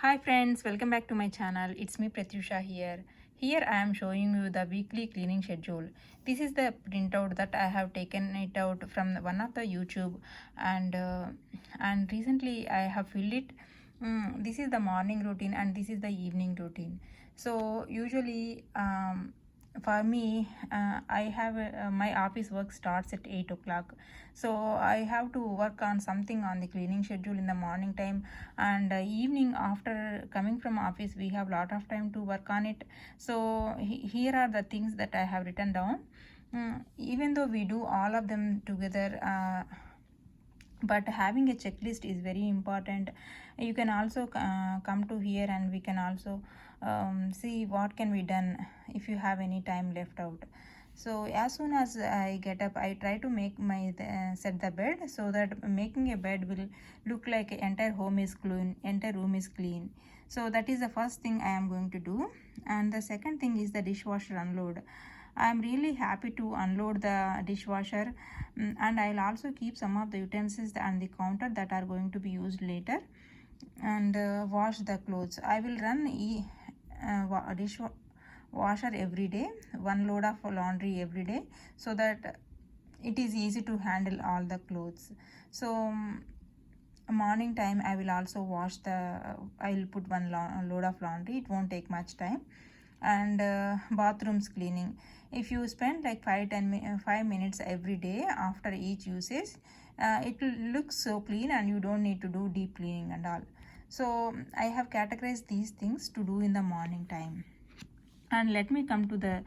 Hi friends, welcome back to my channel. It's me Pratyusha here. Here I am showing you the weekly cleaning schedule. This is the printout that I have taken it out from one of the YouTube, and recently I have filled it. This is the morning routine and this is the evening routine. So usually for me, I have my office work starts at 8 o'clock, so I have to work on something on the cleaning schedule in the morning time, and evening after coming from office we have lot of time to work on it. So here are the things that I have written down. Even though we do all of them together, but having a checklist is very important. You can also come to here and we can also see what can be done if you have any time left out. So as soon as I get up, I try to make my set the bed, so that making a bed will look like entire home is clean, entire room is clean. So that is the first thing I am going to do. And the second thing is the dishwasher unload. I am really happy to unload the dishwasher, and I'll also keep some of the utensils and the counter that are going to be used later, and wash the clothes. I will run dishwasher every day, one load of laundry every day, so that it is easy to handle all the clothes. So morning time I will also wash the I will put one load of laundry. It won't take much time. And bathrooms cleaning, if you spend like 5 minutes every day after each usage, it will look so clean and you don't need to do deep cleaning and all. So I have categorized these things to do in the morning time. And let me come to the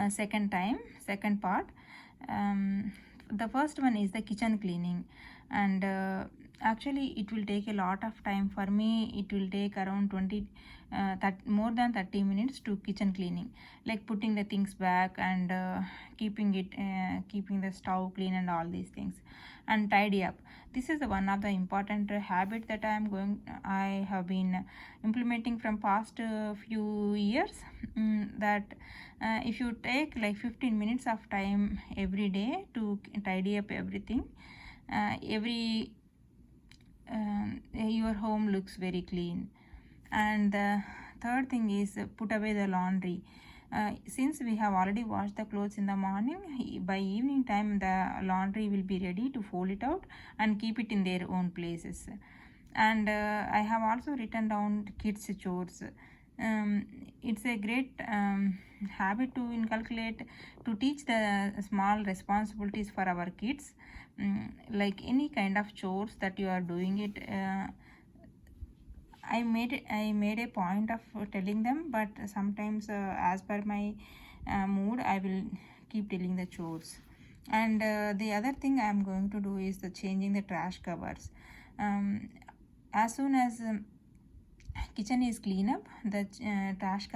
second part. The first one is the kitchen cleaning, and actually it will take a lot of time. For me it will take around more than 30 minutes to kitchen cleaning, like putting the things back and keeping the stove clean and all these things, and tidy up. This is one of the important habit that I have been implementing from past few years. That if you take like 15 minutes of time every day to tidy up everything, every your home looks very clean. And the third thing is put away the laundry. Since we have already washed the clothes in the morning, by evening time the laundry will be ready to fold it out and keep it in their own places. And I have also written down kids chores. It's a great habit to inculcate, to teach the small responsibilities for our kids. Like any kind of chores that you are doing it, I made a point of telling them, but sometimes as per my mood I will keep telling the chores. And the other thing I am going to do is the changing the trash covers. As soon as kitchen is clean up, the trash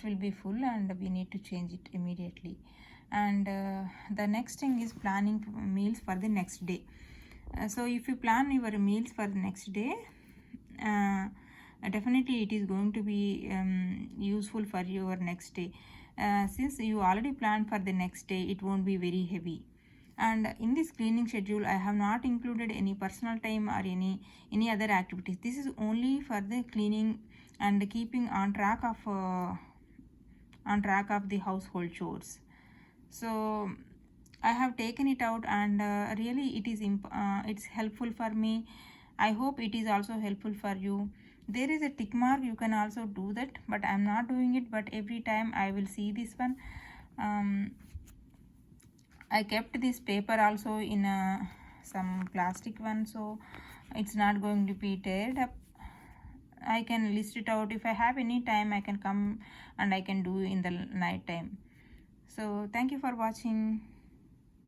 will be full and we need to change it immediately. And the next thing is planning meals for the next day. So if you plan your meals for the next day, uh, definitely it is going to be useful for your next day. Since you already planned for the next day, it won't be very heavy. And in this cleaning schedule I have not included any personal time or any other activities. This is only for the cleaning and keeping on track of the household chores. So I have taken it out, and really it's helpful for me. I hope it is also helpful for you. There is a tick mark, you can also do that, but I'm not doing it. But every time I will see this one, I kept this paper also in some plastic one, so it's not going to be teared up. I can list it out. If I have any time I can come and I can do in the night time. So thank you for watching.